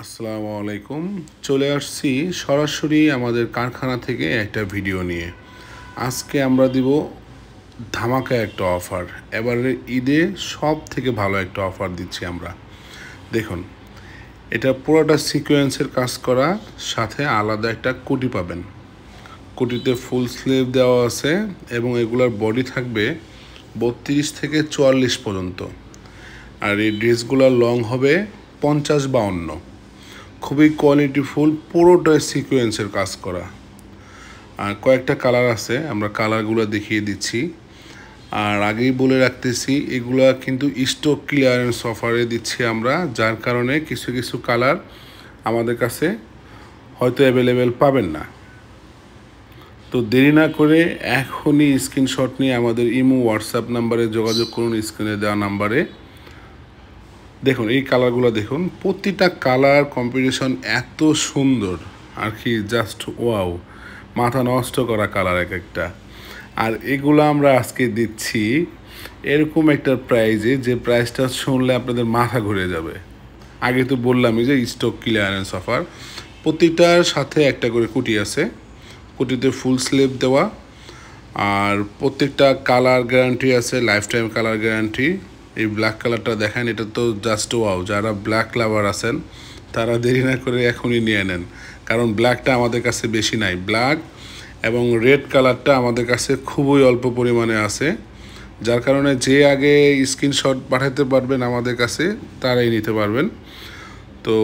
আসসালামু আলাইকুম। চলে আসছি সরাসরি আমাদের কারখানা থেকে একটা ভিডিও নিয়ে। আজকে আমরা দিব ধামাকা একটা অফার। এবারে ঈদে সব থেকে ভালো একটা অফার দিচ্ছি আমরা। দেখুন, এটা পুরোটা সিকোয়েন্সের কাজ করা, সাথে আলাদা একটা কোটি পাবেন। কোটিতে ফুল স্লিভ দেওয়া আছে এবং এগুলোর বডি থাকবে 32 থেকে 44 পর্যন্ত। আর এই ড্রেসগুলোর লং হবে 50-52। খুবই কোয়ালিটিফুল, পুরোটাই সিকোয়েন্সের কাজ করা। আর কয়েকটা কালার আছে, আমরা কালারগুলো দেখিয়ে দিচ্ছি। আর আগেই বলে রাখতেছি, এগুলা কিন্তু স্টক ক্লিয়ারেন্স অফারে দিচ্ছি আমরা, যার কারণে কিছু কিছু কালার আমাদের কাছে হয়তো অ্যাভেলেবেল পাবেন না। তো দেরি না করে এখনই স্ক্রিনশট নিয়ে আমাদের ইমো হোয়াটসঅ্যাপ নাম্বারে যোগাযোগ করুন, স্ক্রিনে দেওয়া নাম্বারে। দেখুন এই কালারগুলো দেখুন, প্রতিটা কালার কম্বিনেশন এত সুন্দর আর কি, জাস্ট ওয়াও, মাথা নষ্ট করা কালার এক একটা। আর এগুলো আমরা আজকে দিচ্ছি এরকম একটা প্রাইজে, যে প্রাইসটা শুনলে আপনাদের মাথা ঘুরে যাবে। আগে তো বললামই যে স্টক ক্লিয়ারেন্স অফার। প্রতিটার সাথে একটা করে কুটি আছে, কুটিতে ফুল স্লিভ দেওয়া। আর প্রত্যেকটা কালার গ্যারান্টি আছে, লাইফ টাইম কালার গ্যারান্টি। এই ব্ল্যাক কালারটা দেখেন, এটা তো জাস্ট ওয়াও। যারা ব্ল্যাক লাভার আছেন তারা দেরি না করে এখনই নিয়ে নেন, কারণ ব্ল্যাকটা আমাদের কাছে বেশি নাই। ব্ল্যাক এবং রেড কালারটা আমাদের কাছে খুবই অল্প পরিমাণে আছে, যার কারণে যে আগে স্ক্রিনশট পাঠাতে পারবেন আমাদের কাছে তারাই নিতে পারবেন। তো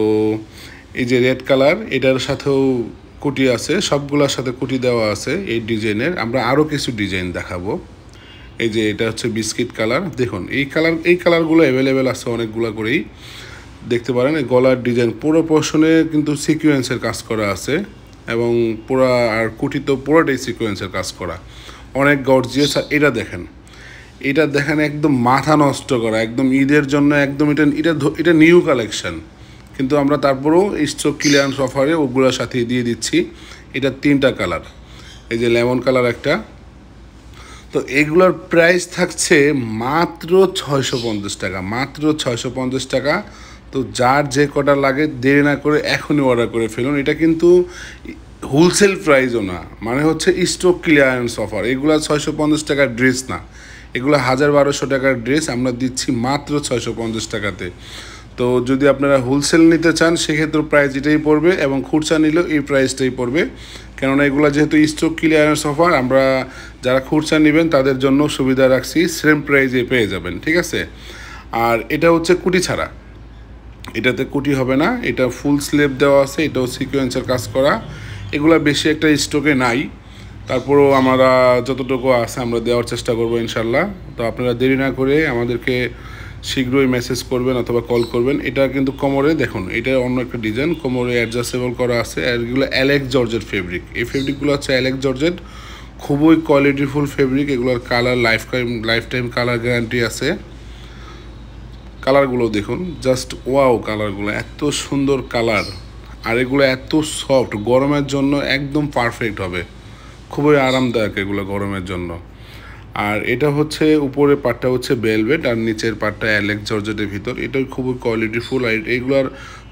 এই যে রেড কালার, এটার সাথেও কুটি আছে, সবগুলোর সাথে কুটি দেওয়া আছে এই ডিজাইনের। আমরা আরও কিছু ডিজাইন দেখাবো। এই যে এটা হচ্ছে বিস্কিট কালার। দেখুন এই কালারগুলো অ্যাভেলেবেল আছে অনেকগুলো করেই, দেখতে পারেন। গলার ডিজাইন পুরো পোর্শনে কিন্তু সিকোয়েন্সের কাজ করা আছে, এবং পুরো আর কুটি তো পুরোটাই সিকোয়েন্সের কাজ করা, অনেক গর্জিয়াস। আর এটা দেখেন একদম মাথা নষ্ট করা, একদম ঈদের জন্য একদম। এটা নিউ কালেকশন, কিন্তু আমরা তারপরেও স্টক ক্লিয়ারেন্স অফারে ওগুলোর সাথে দিয়ে দিচ্ছি। এটা 3টা কালার, এই যে লেমন কালার একটা। তো এগুলোর প্রাইস থাকছে মাত্র 650 টাকা, মাত্র 650 টাকা। তো যার যে কটা লাগে দেরি না করে এখনই অর্ডার করে ফেলুন। এটা কিন্তু হোলসেল প্রাইসও না, মানে হচ্ছে স্টক ক্লিয়ারেন্স অফার। এগুলো 650 টাকার ড্রেস না, এগুলো 1000-1200 টাকার ড্রেস আমরা দিচ্ছি মাত্র 650 টাকাতে। তো যদি আপনারা হোলসেল নিতে চান সেক্ষেত্রে প্রাইস এটাই পড়বে, এবং খুচরা নিলেও এই প্রাইসটাই পড়বে। কেননা এগুলো যেহেতু স্টক ক্লিয়ারেন্স অফার, আমরা যারা খুচরা নেবেন তাদের জন্য সুবিধা রাখছি, সেম প্রাইজে পেয়ে যাবেন, ঠিক আছে। আর এটা হচ্ছে কুটি ছাড়া, এটাতে কুটি হবে না, এটা ফুল স্লিভ দেওয়া আছে, এটাও সিকোয়েন্সের কাজ করা। এগুলো বেশি একটা স্টকে নাই, তারপরেও আমরা যতটুকু আছে আমরা দেওয়ার চেষ্টা করবো ইনশাল্লাহ। তো আপনারা দেরি না করে আমাদেরকে শীঘ্রই মেসেজ করবেন অথবা কল করবেন। এটা কিন্তু কোমরে দেখুন, এটা অন্য একটা ডিজাইন, কোমরে অ্যাডজাস্টেবল করা আছে। আর এগুলো অ্যালেক্স জর্জেট ফেব্রিক, এই ফেব্রিকগুলো হচ্ছে অ্যালেক্স জর্জেট, খুবই কোয়ালিটিফুল ফেব্রিক। এগুলোর colour life time colour guarantee আছে। কালারগুলো দেখুন, জাস্ট ওয়াও, কালারগুলো এত সুন্দর কালার। আর এগুলো এত সফট, গরমের জন্য একদম পারফেক্ট হবে, খুবই আরামদায়ক এগুলো গরমের জন্য। আর এটা হচ্ছে উপরের পার্টটা হচ্ছে ভেলভেট, আর নিচের পার্টটা অ্যালেক্স জর্জেটের ভিতর। এটাও খুবই কোয়ালিটিফুল। আর এইগুলোর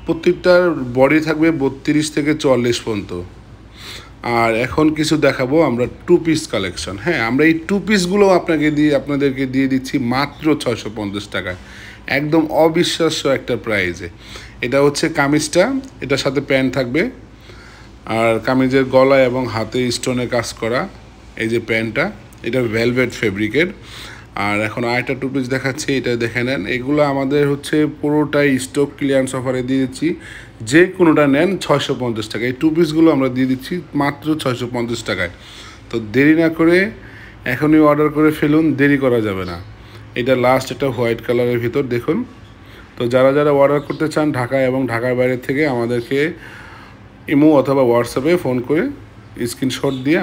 প্রত্যেকটার বডি থাকবে 32 থেকে 44 পর্যন্ত। আর এখন কিছু দেখাবো আমরা টু পিস কালেকশন। হ্যাঁ, আমরা এই টু পিসগুলো আপনাদেরকে দিয়ে দিচ্ছি মাত্র 650 টাকায়, একদম অবিশ্বাস্য একটা প্রাইজে। এটা হচ্ছে কামিজটা, এটার সাথে প্যান্ট থাকবে। আর কামিজের গলা এবং হাতে স্টোনে কাজ করা। এই যে প্যান্টটা, এটা ভেলভেট ফেব্রিকের। আর এখন আরেকটা টু পিস দেখাচ্ছি, এটা দেখে নেন। এগুলো আমাদের হচ্ছে পুরোটাই স্টক ক্লিয়ারেন্স অফারে দিয়ে দিচ্ছি, যে কোনোটা নেন 650 টাকা। এই টু পিসগুলো আমরা দিয়ে দিচ্ছি মাত্র 650 টাকায়। তো দেরি না করে এখনই অর্ডার করে ফেলুন, দেরি করা যাবে না। এটা লাস্ট একটা হোয়াইট কালারের ভিতর দেখুন। তো যারা যারা অর্ডার করতে চান ঢাকা এবং ঢাকার বাইরে থেকে, আমাদেরকে ইমো অথবা হোয়াটসঅ্যাপে ফোন করে স্ক্রিনশট দিয়ে